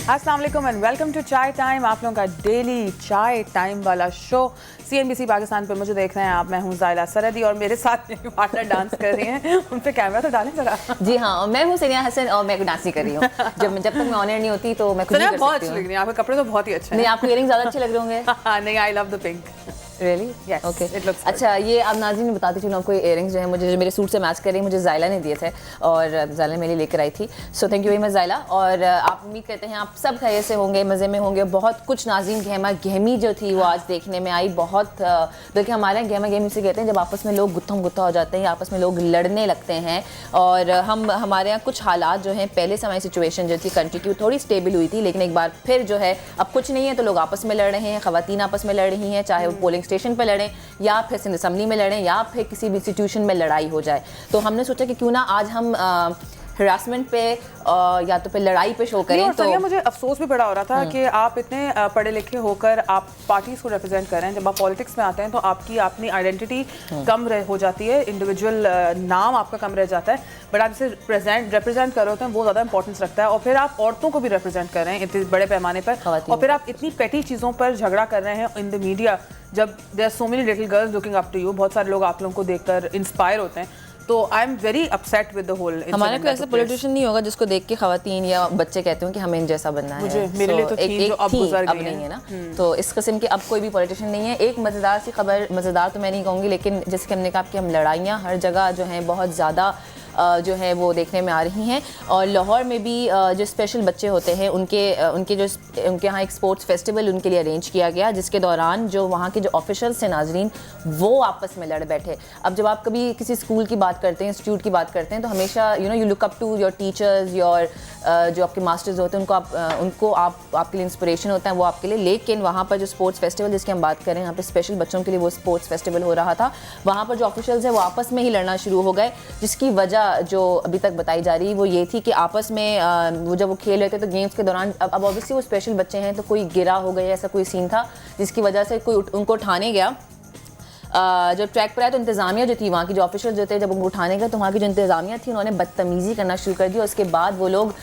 अस्सलाम वालेकुम and welcome to चाय टाइम, आप लोगों का डेली चाय टाइम वाला शो CNBC पाकिस्तान पे मुझे देख रहे हैं आप। मैं हूँ ज़ायला सरदी और मेरे साथ मेरी पार्टनर डांस कर रही हैं। उन पे कैमरा तो डालें जरा। जी हाँ, मैं हूँ सनिया हसन और मैं डांस नहीं कर रही हूँ। जब तक मैं ऑन एयर नहीं होती तो मैं कुछ नहीं कर सकती हूँ। बहुत अच्छी लग रही है, आपके कपड़े तो बहुत ही अच्छे हैं। नहीं, आपको इयरिंग ज़्यादा अच्छे लग रहे होंगे। नहीं, I love the pink. Really? Yes, okay. it looks good. अच्छा, ये अब नाज़रीन मैं बताती चलूँ आपको, इयरिंग्स जो है मुझे मेरे सूट से मैच कर रही है, मुझे ज़ायला ने दिए थे और ज़ायला मेरे लिए लेकर आई थी। So thank you very much Zaila. और आप उम्मीद करते हैं आप सब खैरियत से होंगे, मज़े में होंगे। बहुत कुछ नाज़रीन गहमा गहमी जो थी वो आज देखने में आई। बहुत बल्कि हमारे यहाँ गहमा गहमी से कहते हैं जब आपस में लोग गुत्थम गुत्था हो जाते हैं या आपस में लोग लड़ने लगते हैं। और हमारे यहाँ कुछ हालात जो हैं, पहले से हमारी सिचुएशन जो थी कंट्री की थोड़ी स्टेबल हुई थी, लेकिन एक बार फिर जो है अब कुछ नहीं है तो लोग आपस में लड़ रहे हैं, ख़वातीन आपस में लड़ रही हैं, चाहे वो पोलिंग स्टेशन पर लड़ें या फिर सिंध असम्बली में लड़ें या फिर किसी भी इंस्टीट्यूशन में लड़ाई हो जाए। तो हमने सोचा कि क्यों ना आज हम हरासमेंट पे या तो फिर लड़ाई पे शो करें। तो मुझे अफसोस भी बड़ा हो रहा था कि आप इतने पढ़े लिखे होकर आप पार्टीज को रिप्रेजेंट कर रहे हैं, जब आप पॉलिटिक्स में आते हैं तो आपकी अपनी आइडेंटिटी कम हो जाती है, इंडिविजुअल नाम आपका कम रह जाता है। बट आप जिसे रिप्रेजेंट कर रहे होते हैं वो ज़्यादा इंपॉर्टेंस रखता है। और फिर आप औरतों को भी रिप्रेजेंट कर रहे हैं इतने बड़े पैमाने पर, और फिर आप इतनी पेटी चीज़ों पर झगड़ा कर रहे हैं इन द मीडिया, जब there are so many little girls looking up to you. बहुत सारे लोग आप लोगों को देखकर इंस्पायर होते हैं। तो I am very upset with the whole. हमारा कोई ऐसा पॉलिटिशियन नहीं होगा जिसको देख के खवातीन या बच्चे कहते हो कि हमें इन जैसा बनना है। मेरे लिए तो एक अब नहीं है ना। तो इस किस्म के अब कोई भी पॉलिटिशियन नहीं है। एक मज़ेदार सी खबर, मज़ेदार तो मैं नहीं कहूँगी, लेकिन जैसे कि हमने कहा कि हम लड़ाइयाँ हर जगह जो हैं बहुत ज़्यादा जो है वो देखने में आ रही हैं। और लाहौर में भी जो स्पेशल बच्चे होते हैं उनके यहाँ एक स्पोर्ट्स फेस्टिवल उनके लिए अरेंज किया गया, जिसके दौरान जो वहाँ के जो ऑफिशियल्स थे नाजरीन वो आपस में लड़ बैठे। अब जब आप कभी किसी स्कूल की बात करते हैं, इंस्टीट्यूट की बात करते हैं, तो हमेशा you look up to your teachers, your जो आपके मास्टर्स होते हैं उनको आपके लिए इंस्पिरेशन होता है वो आपके लिए। लेकिन वहाँ पर जो स्पोर्ट्स फेस्टिवल जिसकी हम बात करें, यहाँ पे स्पेशल बच्चों के लिए वो स्पोर्ट्स फेस्टिवल हो रहा था, वहाँ पर जो ऑफिशियल्स हैं वो आपस में ही लड़ना शुरू हो गए, जिसकी वजह जो अभी तक बताई जा रही वो ये थी कि आपस में वो जब वो खेल रहे थे तो गेम्स के दौरान अब ऑब्वियसली वो स्पेशल बच्चे हैं तो कोई गिरा हो गया, ऐसा कोई सीन था जिसकी वजह से कोई उनको उठाने गया। जब ट्रैक पर आया तो इंतज़ामिया जो थी, वहाँ की जो ऑफिशियल जो थे, जब उनको उठाने गए तो वहाँ की जो इंतज़ामिया थी उन्होंने बदतमीज़ी करना शुरू कर दी। और उसके बाद वो लोग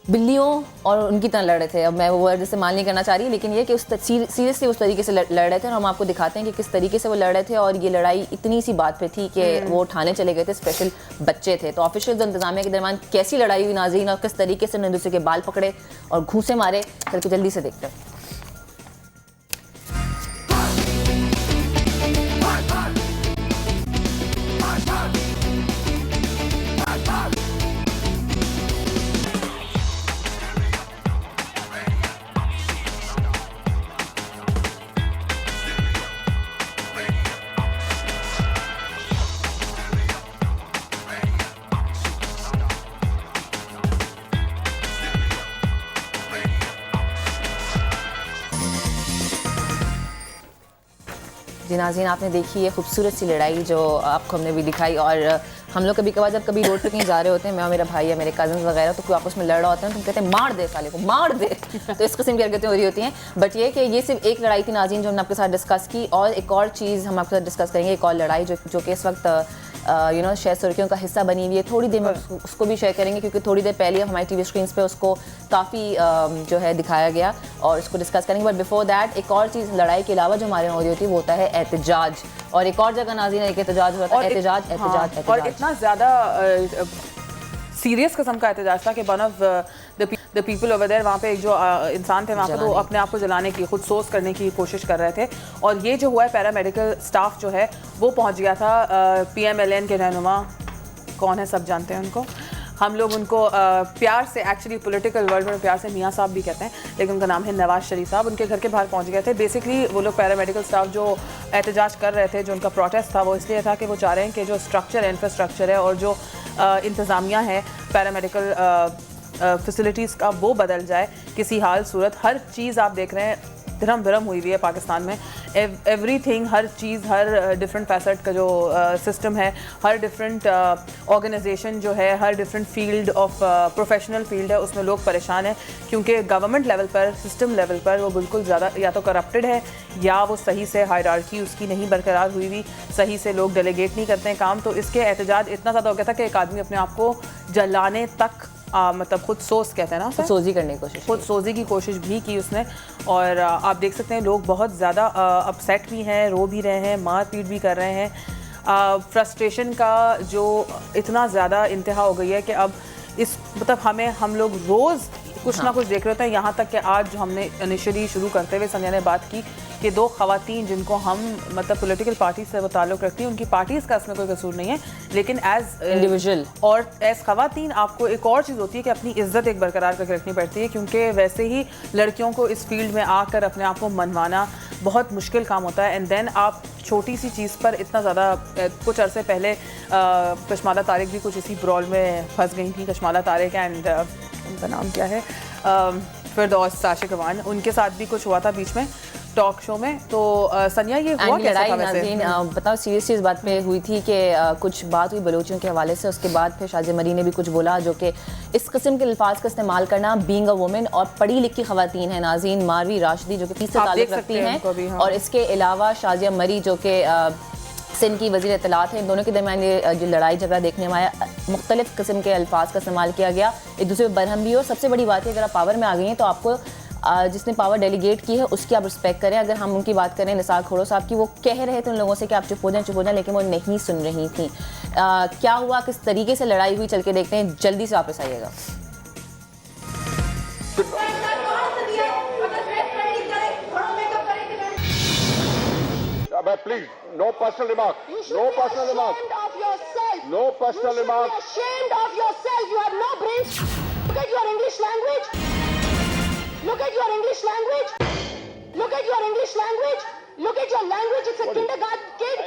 बिल्लियों और उनकी तरह लड़ रहे थे। अब मैं वो वर्ड इस्तेमाल नहीं करना चाह रही, लेकिन ये कि सीरियसली उस तरीके से लड़ रहे थे। और हम आपको दिखाते हैं कि किस तरीके से वो लड़ रहे थे। और ये लड़ाई इतनी सी बात पे थी कि वो उठाने चले गए थे, स्पेशल बच्चे थे। तो ऑफिशियल्स और इंतजामिया के दरमियान कैसी लड़ाई हुई नाज़रीन, और किस तरीके से उन्होंने दूसरे के बाल पकड़े और घूंसे मारे, करके जल्दी से देखते हैं। जी नाज़रीन, आपने देखी है खूबसूरत सी लड़ाई जो आपको हमने भी दिखाई। और हम लोग कभी कभार जब कभी रोड पे कहीं जा रहे होते हैं, मैं और मेरा भाई या मेरे कज़न्स वगैरह, तो कोई आपस में लड़ रहा होता है तो हम कहते हैं मार दे साले को, मार दे। तो इस किस्म की हरकतें हो रही होती हैं। बट ये कि ये सिर्फ एक लड़ाई थी नाज़रीन जो हमने आपके साथ डिस्कस की, और एक और चीज़ हम आपके साथ डिस्कस करेंगे, एक और लड़ाई जो कि इस वक्त शायद सुर्खियों का हिस्सा बनी हुई है। थोड़ी देर में उसको भी शेयर करेंगे क्योंकि थोड़ी देर पहले हमारी टीवी स्क्रीन्स पे उसको काफ़ी जो है दिखाया गया और उसको डिस्कस करेंगे। बट बिफोर दैट एक और चीज़ लड़ाई के अलावा जो हमारे यहाँ हो रही होती है वो होता है एहतजाज। और एक और जगह नाज़रीन एक एहतजाज होता है, एहतजाज। और इतना ज़्यादा सीरियस किस्म का एहतजाज था कि one of the people over there, वहाँ पे एक जो इंसान थे वहाँ पे, तो अपने आप को जलाने की, खुद सोच करने की कोशिश कर रहे थे। और ये जो हुआ है, पैरामेडिकल स्टाफ जो है वो पहुँच गया था। PMLN के रहनुमा कौन है, सब जानते हैं उनको। हम लोग उनको प्यार से, एक्चुअली पॉलिटिकल वर्ल्ड में प्यार से मियाँ साहब भी कहते हैं, लेकिन उनका नाम है नवाज शरीफ साहब। उनके घर के बाहर पहुंच गए थे। बेसिकली वो लोग पैरामेडिकल स्टाफ जो एहतजाज कर रहे थे, जो उनका प्रोटेस्ट था, वो इसलिए था कि वो चाह रहे हैं कि जो स्ट्रक्चर है, इंफ्रास्ट्रक्चर है और जो इंतज़ामिया है पैरामेडिकल फैसिलिटीज़ का, वो बदल जाए किसी हाल सूरत। हर चीज़ आप देख रहे हैं धर्म भरम हुई हुई है पाकिस्तान में। एवरीथिंग, हर चीज़, हर डिफरेंट फैसेट का जो सिस्टम है, हर डिफरेंट ऑर्गेनाइजेशन जो है, हर different field of professional field है, उसमें लोग परेशान हैं क्योंकि गवर्नमेंट लेवल पर, सिस्टम लेवल पर वो बिल्कुल ज़्यादा या तो करप्टेड है या वो सही से हायरार्की उसकी नहीं बरकरार हुई हुई, सही से लोग डेलीगेट नहीं करते हैं काम। तो इसके एहतजाज इतना ज़्यादा हो गया था कि एक आदमी अपने आप को जलाने तक मतलब खुद सोच कहते हैं ना उसे, सोजी करने की कोशिश, खुद सोजी की कोशिश भी की उसने। और आप देख सकते हैं लोग बहुत ज़्यादा अपसेट भी हैं, रो भी रहे हैं, मार पीट भी कर रहे हैं। फ्रस्ट्रेशन का जो इतना ज़्यादा इंतहा हो गई है कि अब इस मतलब हम लोग रोज़ कुछ ना कुछ देख रहे होते हैं। यहाँ तक कि आज जो हमने इनिशियली शुरू करते हुए संध्या ने बात की कि 2 ख़वातीन जिनको हम मतलब पॉलिटिकल पार्टी से वो ताल्लुक़ रखती हैं, उनकी पार्टीज़ का इसमें कोई कसूर नहीं है, लेकिन एज इंडिविजुअल और एज ख़वातीन आपको एक और चीज़ होती है कि अपनी इज़्ज़त एक बरकरार करके रखनी पड़ती है, क्योंकि वैसे ही लड़कियों को इस फील्ड में आकर अपने आप को मनवाना बहुत मुश्किल काम होता है। एंड देन आप छोटी सी चीज़ पर इतना ज़्यादा कुछ अरसे पहले कशमाला तारिक भी कुछ इसी ब्रॉल में फंस गई थी। कशमाला तारिक एंड उनका नाम क्या है, फिरदौस साशिक रवान, उनके साथ भी कुछ हुआ था बीच में टॉक शो में। तो सनिया ये हुआ कैसे था वैसे? बताओ सीरियसली इस बात पे हुई थी कि कुछ बात हुई बलोचियों के हवाले से, उसके बाद फिर शाजिया मरी ने भी कुछ बोला जो कि इस किस्म के अल्फाज का इस्तेमाल करना बीइंग अ वुमेन और पढ़ी लिखी खवातीन है नाज़रीन मारवी राशिदी जो कि 30 से ताल्लुक़ रखती हैं, और इसके अलावा शाजिया मरी जो कि सिंध की वज़ीर इत्तलात है, इन दोनों के दरमियान ये जो लड़ाई झगड़ा देखने में आया, मुख्तलिफ किस्म के अल्फाज का इस्तेमाल किया गया, एक दूसरे पर बरहम भी। और सबसे बड़ी बात है अगर आप पावर में आ गई हैं तो आपको जिसने पावर डेलीगेट की है उसकी आप रिस्पेक्ट करें। अगर हम उनकी बात करें निसार खोड़ो साहब की, वो कह रहे थे उन लोगों से कि आप चुप हो जाएं, लेकिन वो नहीं सुन रही थी। क्या हुआ, किस तरीके से लड़ाई हुई, चल के देखते हैं, जल्दी से वापस आइएगा। Please, no personal remark. No personal remark. Of yourself. No personal remark. You should be ashamed of yourself. You have no brains. Look at your English language. Look at your English language. Look at your English language. Look at your language. It's a kindergarten kid.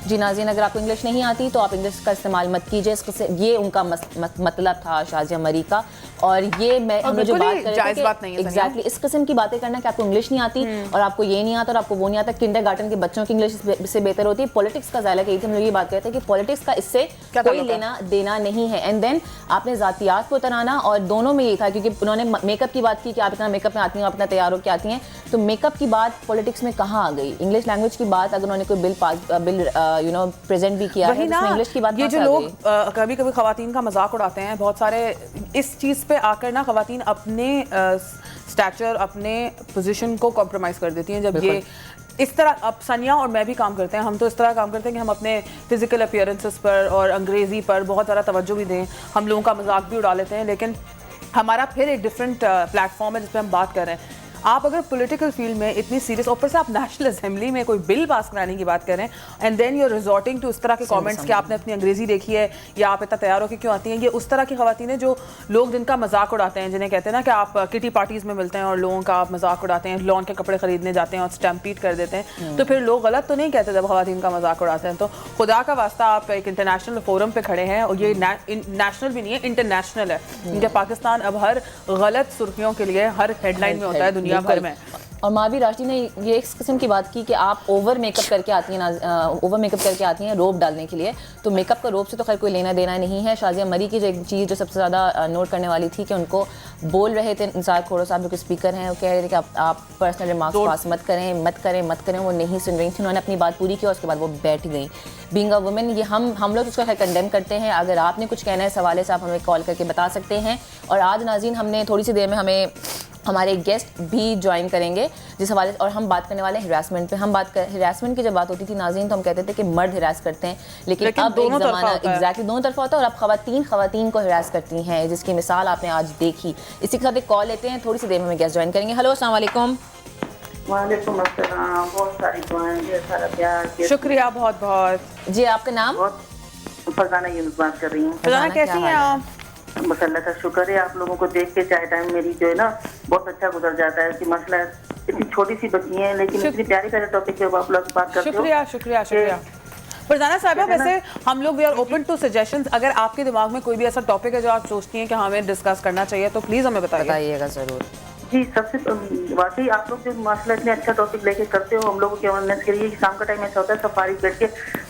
जी नाज़रीन, अगर आपको English नहीं आती तो आप English का इस्तेमाल मत कीजिए। ये उनका मतलब था शाजिया मरी का। और ये मैं हम जो बात कर रहे थे कि एग्जैक्टली इस किस्म की बातें करना कि आपको इंग्लिश नहीं आती और आपको ये नहीं आता और आपको वो नहीं आता। किंडरगार्टन के बच्चों की इंग्लिश से बेहतर होती है। पॉलिटिक्स का ज़ायला कही थी, हम लोग ये बात करते हैं कि पॉलिटिक्स का इससे कोई लेना देना नहीं है। एंड देन आपने ज़ातियात को तराना, और दोनों में ये था क्योंकि उन्होंने मेकअप की बात की कि आप इतना मेकअप में आती हैं, आप इतना तैयार होकर आती हैं, तो मेकअप की बात पॉलिटिक्स में कहाँ आ गई? इंग्लिश लैंग्वेज की बात अगर उन्होंने कोई बिल प्रेजेंट भी किया है तो इंग्लिश की बात। ये जो लोग कभी कभी खवातीन का मजाक उड़ाते हैं, बहुत सारे इस चीज़ पे आकर ना खवातीन अपने स्टैचर अपने पोजीशन को कॉम्प्रोमाइज़ कर देती हैं। जब ये इस तरह, अब सनिया और मैं भी काम करते हैं, हम तो इस तरह काम करते हैं कि हम अपने फिजिकल अपीयरेंसेस पर और अंग्रेज़ी पर बहुत ज़्यादा तवज्जो भी दें, हम लोगों का मजाक भी उड़ा लेते हैं, लेकिन हमारा फिर एक डिफरेंट प्लेटफॉर्म है जिस पर हम बात कर रहे हैं। आप अगर पॉलिटिकल फील्ड में इतनी सीरियस, ऊपर से आप नेशनल असेंबली में कोई बिल पास कराने की बात करें and then you are resorting to इस तरह के कमेंट्स कि आपने अपनी अंग्रेजी देखी है या आप इतना तैयार होकर क्यों आती हैं, ये उस तरह की खवातीन हैं जो लोग जिनका मजाक उड़ाते हैं, जिन्हें कहते हैं ना कि आप किटी पार्टीज में मिलते हैं और लोगों का आप मजाक उड़ाते हैं, लॉन के कपड़े खरीदने जाते हैं और स्टैम्पीड कर देते हैं, तो फिर लोग गलत तो नहीं कहते जब खवातीन का मजाक उड़ाते हैं। तो खुदा का वास्ता आप एक इंटरनेशनल फोरम पे खड़े हैं और ये नेशनल भी नहीं है, इंटरनेशनल है, क्योंकि पाकिस्तान अब हर गलत सुर्खियों के लिए हर हेडलाइन में होता है दुनिया भर में। और मावी राशिदी ने ये इस किस्म की बात की कि आप ओवर मेकअप करके आती हैं रोब डालने के लिए, तो मेकअप का रोब से तो खैर कोई लेना देना नहीं है। शाजिया मरी की जो एक चीज़ जो सबसे ज़्यादा नोट करने वाली थी कि उनको बोल रहे थे निसार खोड़ो साहब जो कि स्पीकर हैं, वो कह रहे थे कि आप पर्सनल रिमार्क्स पास मत करें, वो नहीं सुन रही थी। उन्होंने अपनी बात पूरी की और उसके बाद वो बैठ गई। बीइंग अ वुमेन, ये हम लोग उसको खैर कंडेम करते हैं। अगर आपने कुछ कहना है इस हवाले से आप हमें कॉल करके बता सकते हैं। और आज नाज़रीन हमने थोड़ी सी देर में हमारे गेस्ट भी ज्वाइन करेंगे जिस हवाले, और हम बात करने वाले हैं हिरासमेंट पे। हिरासमेंट की जब बात होती थी नाज़रीन तो हम कहते थे कि मर्द हिरास करते हैं, लेकिन अब एक ज़माना एग्जैक्टली दोनों तरफा होता है और अब खवातीन को हिरास करती हैं, जिसकी मिसाल आपने आज देखी। इसी के साथ एक कॉल लेते हैं, थोड़ी सी देर में हमें गेस्ट ज्वाइन करेंगे। हेलो, अस्सलाम वालेकुम। वालेकुम अस्सलाम, बहुत सारी दुआएं, ढेर सारा प्यार। शुक्रिया बहुत बहुत। जी आपका नाम? फरजाना यूनुस बात कर रही हूँ। फरजाना कैसी हैं आप? बस अल्लाह का शुक्र है, आप लोगों को देख के चाहे टाइम मेरी जो है ना बहुत अच्छा गुजर जाता है। कि मसला इतनी छोटी सी बच्ची है लेकिन इतनी प्यारी प्यारे टॉपिक पे आप लोग बात करते हो। शुक्रिया। फरजाना साहिबा, वैसे हम लोग we are open to suggestions. अगर आपके दिमाग में कोई भी ऐसा टॉपिक है जो आप सोचती हैं कि हमें डिस्कस करना चाहिए तो प्लीज़ हमें बताइएगा ज़रूर। जी सबसे वाकई आप लोग जो माशाल्लाह इतने अच्छा टॉपिक लेके करते हो हम लोगों के अवेयरनेस के लिए कि शाम का टाइम ऐसा होता है सब फारिग बैठ के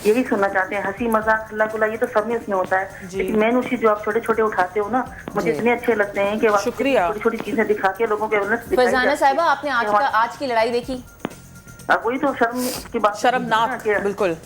यही सुनना चाहते हैं, हंसी मजाक हल्ला गुल्ला ये तो सब में उसमें होता है, लेकिन मेन उसी जो आप छोटे छोटे उठाते हो ना मुझे इतने अच्छे लगते हैं कि शुक्रिया। छोटी छोटी चीजें दिखा के लोगों के अवेयरनेस फरजाना साहिबा, आपने आज की लड़ाई देखी? वही तो शर्म की बात, शर्मनाक, बिल्कुल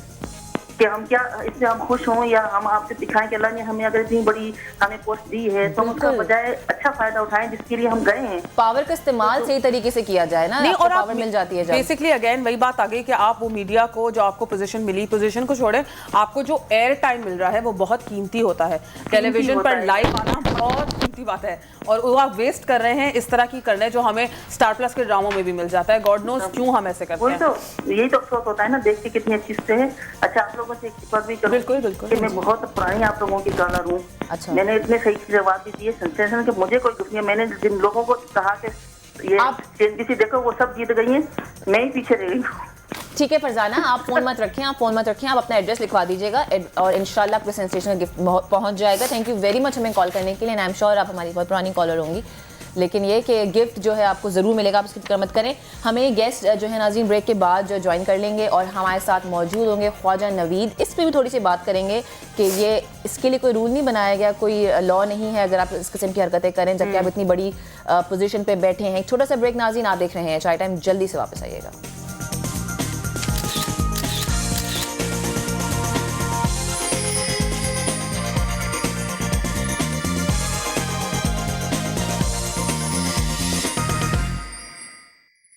कि हम क्या इससे हम खुश हों या हम आपसे दिखाएं कि अल्लाह ने हमें अगर इतनी बड़ी हमें पोस्ट दी है तो हम उसका बजाय अच्छा फायदा उठाएं जिसके लिए हम गए हैं। पावर का इस्तेमाल सही तरीके से किया जाए ना, नहीं, और पावर मिल जाती है। बेसिकली अगेन वही बात आ गई कि आप वो मीडिया को जो आपको पोजीशन मिली, पोजीशन को छोड़े आपको जो एयर टाइम मिल रहा है वो बहुत कीमती होता है। टेलीविजन पर लाइव आना बहुत कीमती बात है और वो आप वेस्ट कर रहे हैं इस तरह की करने जो हमें स्टार प्लस के ड्रामों में भी मिल जाता है। गॉड नोज क्यों हम ऐसे करते हैं। तो यही तो अफसोस होता है ना देख के कितनी अच्छी से है। अच्छा आप लोगों से एक बात भी करूं, बिल्कुल बिल्कुल कि मैं बहुत पुरानी आप लोगों की कॉलर हूँ। अच्छा। मैंने इतने सही जवाब भी दिए सेंसेशन के मुझे कोई दुख नहीं है। मैंने जिन लोगों को कहा कि ये CNBC देखो वो सब जीत गई हैं, मैं ही पीछे रह गई हूँ। ठीक है फरजाना, आप फोन मत रखें, आप अपना एड्रेस लिखवा दीजिएगा और इंशाल्लाह आपको सेंसेशनल गिफ्ट पहुंच जाएगा। थैंक यू वेरी मच हमें कॉल करने के लिए। आई एम श्योर आप हमारी बहुत पुरानी कॉलर होंगी, लेकिन ये कि गिफ्ट जो है आपको ज़रूर मिलेगा, आप इसकी फिक्र मत करें। हमें गेस्ट जो है नाज़रीन ब्रेक के बाद जो ज्वाइन कर लेंगे और हमारे साथ मौजूद होंगे ख्वाजा नवीद। इस पर भी थोड़ी सी बात करेंगे कि ये इसके लिए कोई रूल नहीं बनाया गया, कोई लॉ नहीं है अगर आप इस किस्म की हरकतें करें जबकि आप इतनी बड़ी पोजीशन पे बैठे हैं। एक छोटा सा ब्रेक नाज़रीन, आप देख रहे हैं चाय टाइम, जल्दी से वापस आइएगा।